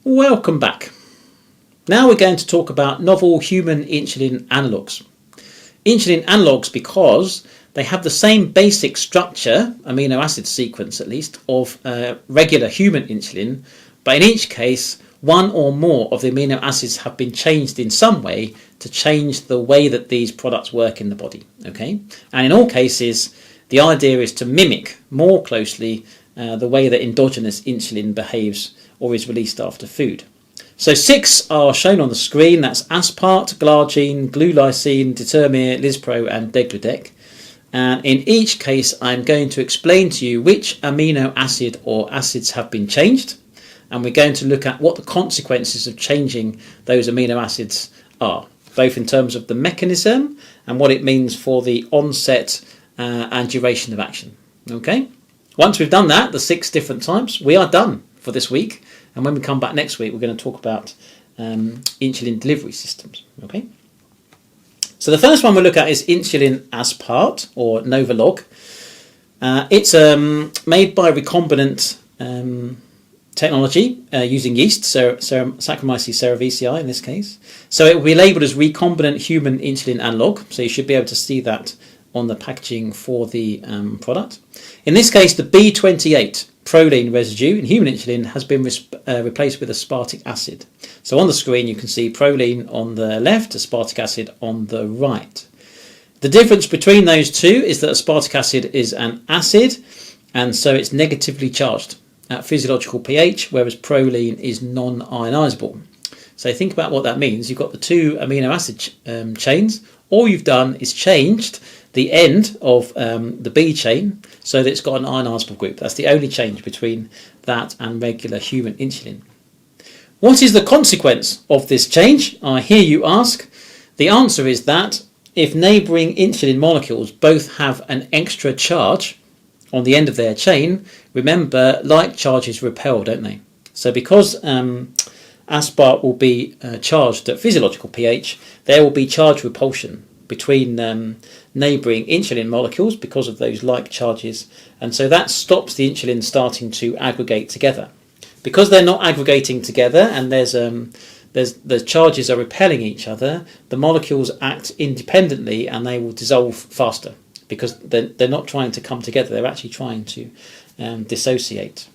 Welcome back. Now we're going to talk about novel human insulin analogues. Insulin analogues because they have the same basic structure, amino acid sequence at least, of regular human insulin, but in each case one or more of the amino acids have been changed in some way to change the way that these products work in the body. Okay, and in all cases the idea is to mimic more closely the way that endogenous insulin behaves or is released after food. So 6 are shown on the screen. That's aspart, glargine, glycine, determir, lispro and degladek. And in each case I'm going to explain to you which amino acid or acids have been changed, and we're going to look at what the consequences of changing those amino acids are, both in terms of the mechanism and what it means for the onset and duration of action. Okay, once we've done that, the 6 different types, we are done for this week. And when we come back next week, we're going to talk about insulin delivery systems. Okay. So the first one we'll look at is insulin aspart, or Novolog. It's made by recombinant technology using yeast, so Saccharomyces cerevisiae in this case. So it will be labelled as recombinant human insulin analog. So you should be able to see that on the packaging for the product. In this case, the B28 proline residue in human insulin has been replaced with aspartic acid. So on the screen you can see proline on the left, aspartic acid on the right. The difference between those two is that aspartic acid is an acid, and so it's negatively charged at physiological pH, whereas proline is non-ionizable. So think about what that means. You've got the two amino acid chains. All you've done is changed the end of the B chain so that it's got an ionizable group. That's the only change between that and regular human insulin. What is the consequence of this change, I hear you ask? The answer is that if neighbouring insulin molecules both have an extra charge on the end of their chain, remember, like charges repel, don't they? So because aspart will be charged at physiological pH, there will be charge repulsion between neighbouring insulin molecules because of those like charges, and so that stops the insulin starting to aggregate together. Because they're not aggregating together and the charges are repelling each other, the molecules act independently and they will dissolve faster because they're not trying to come together, they're actually trying to dissociate.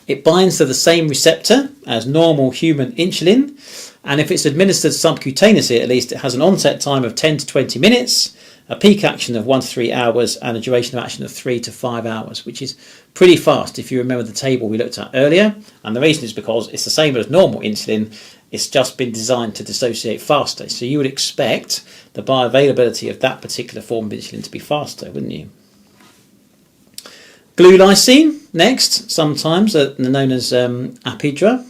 It binds to the same receptor as normal human insulin, and if it's administered subcutaneously, at least, it has an onset time of 10 to 20 minutes, a peak action of 1 to 3 hours, and a duration of action of 3 to 5 hours, which is pretty fast if you remember the table we looked at earlier. And the reason is because it's the same as normal insulin, it's just been designed to dissociate faster. So you would expect the bioavailability of that particular form of insulin to be faster, wouldn't you? Glycine, next, sometimes known as apidra.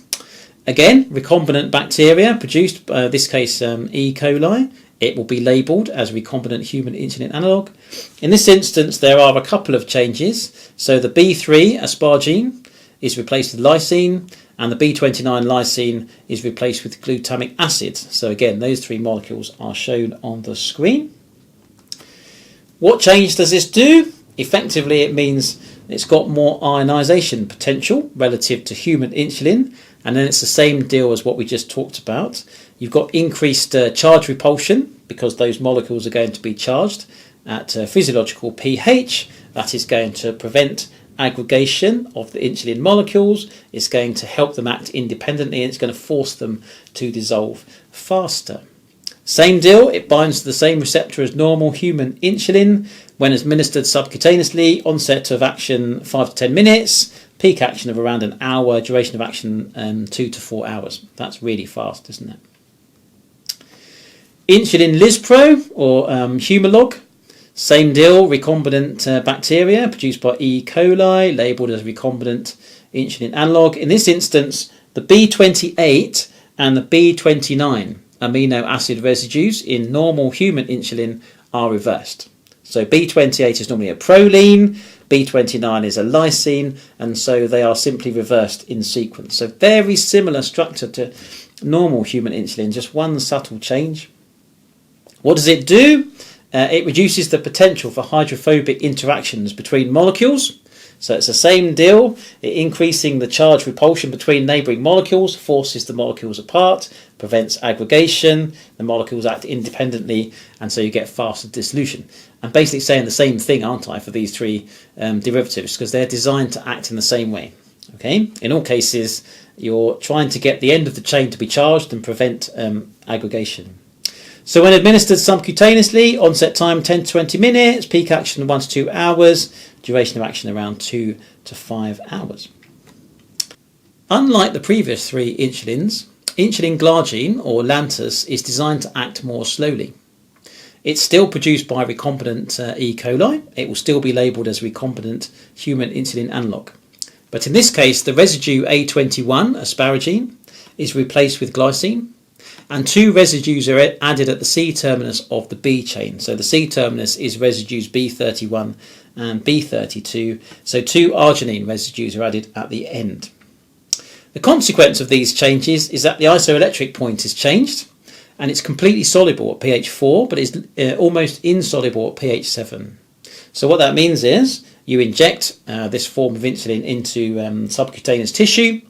Again, recombinant bacteria produced, by this case E. coli. It will be labelled as recombinant human insulin analog. In this instance, there are a couple of changes. So the B3 asparagine is replaced with lysine, and the B29 lysine is replaced with glutamic acid. So again, those 3 molecules are shown on the screen. What change does this do? Effectively, it means it's got more ionization potential relative to human insulin, and then it's the same deal as what we just talked about. You've got increased charge repulsion because those molecules are going to be charged at physiological pH. That is going to prevent aggregation of the insulin molecules. It's going to help them act independently, and it's going to force them to dissolve faster. Same deal, it binds to the same receptor as normal human insulin. When administered subcutaneously, onset of action 5 to 10 minutes, peak action of around an hour, duration of action 2 to 4 hours. That's really fast, isn't it? Insulin lispro, or Humalog, same deal, recombinant bacteria produced by E. coli, labelled as recombinant insulin analog. In this instance, the B28 and the B29 amino acid residues in normal human insulin are reversed. So B28 is normally a proline, B29 is a lysine, and so they are simply reversed in sequence. So very similar structure to normal human insulin, just one subtle change. What does it do? It reduces the potential for hydrophobic interactions between molecules. So it's the same deal, increasing the charge repulsion between neighbouring molecules, forces the molecules apart, prevents aggregation, the molecules act independently, and so you get faster dissolution. I'm basically saying the same thing, aren't I, for these three derivatives, because they're designed to act in the same way. Okay, in all cases, you're trying to get the end of the chain to be charged and prevent aggregation. So when administered subcutaneously, onset time 10 to 20 minutes, peak action 1 to 2 hours, duration of action around 2 to 5 hours. Unlike the previous three insulins, insulin glargine, or Lantus, is designed to act more slowly. It's still produced by recombinant E. coli. It will still be labelled as recombinant human insulin analogue. But in this case, the residue A21, asparagine, is replaced with glycine, and two residues are added at the C terminus of the B chain. So the C terminus is residues B31 and B32, so two arginine residues are added at the end. The consequence of these changes is that the isoelectric point is changed, and it's completely soluble at pH 4, but is almost insoluble at pH 7. So what that means is you inject this form of insulin into subcutaneous tissue,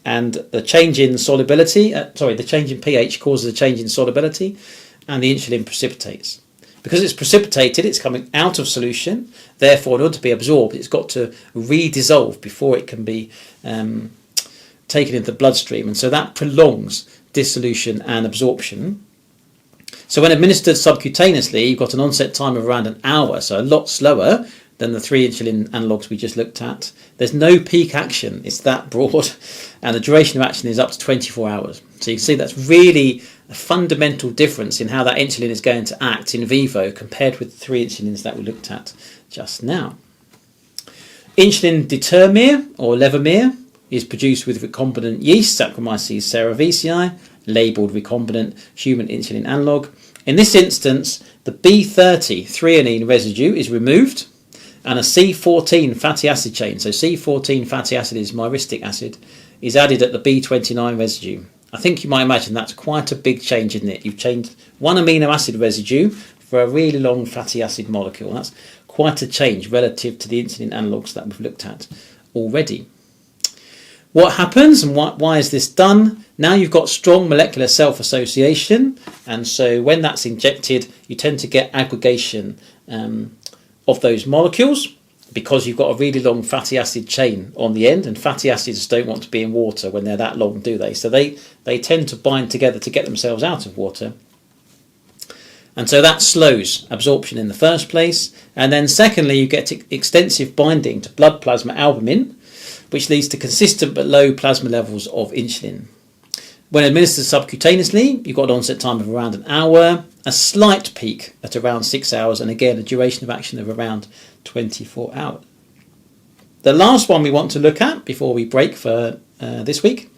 and the change in solubility, the change in pH causes a change in solubility, and the insulin precipitates. Because it's precipitated, it's coming out of solution. Therefore, in order to be absorbed, it's got to redissolve before it can be taken into the bloodstream, and so that prolongs dissolution and absorption. So when administered subcutaneously, you've got an onset time of around an hour, so a lot slower than the three insulin analogues we just looked at. There's no peak action, it's that broad, and the duration of action is up to 24 hours. So you can see that's really a fundamental difference in how that insulin is going to act in vivo compared with the three insulins that we looked at just now. Insulin determere, or levomere, is produced with recombinant yeast, Saccharomyces cerevisiae, labelled recombinant human insulin analogue. In this instance, the B30 threonine residue is removed, and a C14 fatty acid chain, so C14 fatty acid is myristic acid, is added at the B29 residue. I think you might imagine that's quite a big change, isn't it? You've changed one amino acid residue for a really long fatty acid molecule. That's quite a change relative to the insulin analogues that we've looked at already. What happens and why is this done? Now you've got strong molecular self-association, and so when that's injected, you tend to get aggregation of those molecules, because you've got a really long fatty acid chain on the end, and fatty acids don't want to be in water when they're that long, do they? So they tend to bind together to get themselves out of water, and so that slows absorption in the first place. And then secondly, you get extensive binding to blood plasma albumin, which leads to consistent but low plasma levels of insulin. When administered subcutaneously, you've got an onset time of around an hour, a slight peak at around 6 hours, and again a duration of action of around 24 hours. The last one we want to look at before we break for this week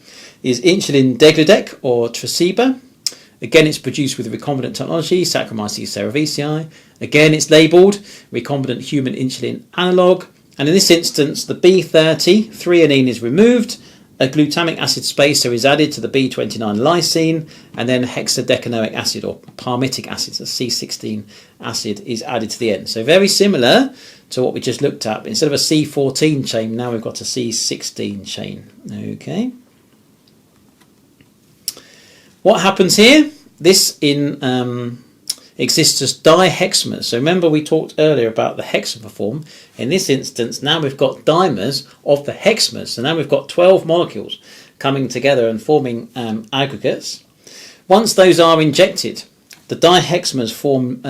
is insulin degladek, or Tresiba. Again, it's produced with recombinant technology, Saccharomyces cerevisiae. Again, it's labelled recombinant human insulin analogue, and in this instance the B30 threonine is removed, a glutamic acid spacer is added to the B29 lysine, and then hexadecanoic acid, or palmitic acid, so C16 acid, is added to the end. So very similar to what we just looked at. Instead of a C14 chain, now we've got a C16 chain. Okay. What happens here? This exists as diheximus. So remember we talked earlier about the hexamer form. In this instance, now we've got dimers of the hexamers. So now we've got 12 molecules coming together and forming aggregates. Once those are injected, the dihexamers form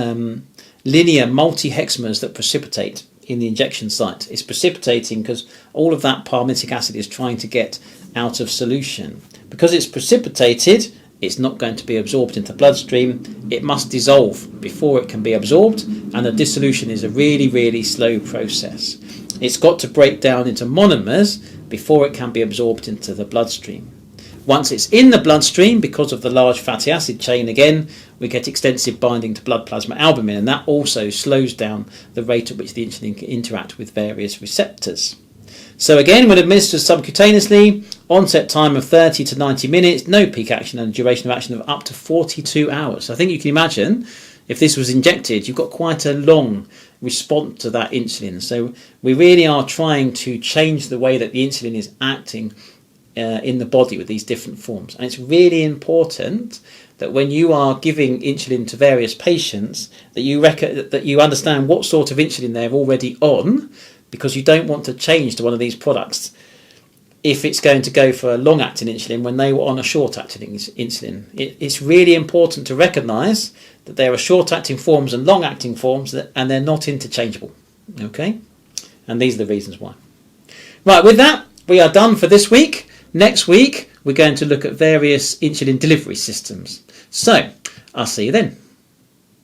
linear multi-hexamers that precipitate in the injection site. It's precipitating because all of that palmitic acid is trying to get out of solution. Because it's precipitated, it's not going to be absorbed into the bloodstream. It must dissolve before it can be absorbed, and the dissolution is a really, really slow process. It's got to break down into monomers before it can be absorbed into the bloodstream. Once it's in the bloodstream, because of the large fatty acid chain again, we get extensive binding to blood plasma albumin, and that also slows down the rate at which the insulin can interact with various receptors. So again, when administered subcutaneously, onset time of 30 to 90 minutes, no peak action, and a duration of action of up to 42 hours. So I think you can imagine If this was injected, you've got quite a long response to that insulin. So we really are trying to change the way that the insulin is acting in the body with these different forms. And it's really important that when you are giving insulin to various patients, that you understand what sort of insulin they're already on, because you don't want to change to one of these products if it's going to go for a long-acting insulin when they were on a short-acting insulin. It's really important to recognise that there are short-acting forms and long-acting forms, and they're not interchangeable. Okay? And these are the reasons why. Right, with that, we are done for this week. Next week, we're going to look at various insulin delivery systems. So, I'll see you then.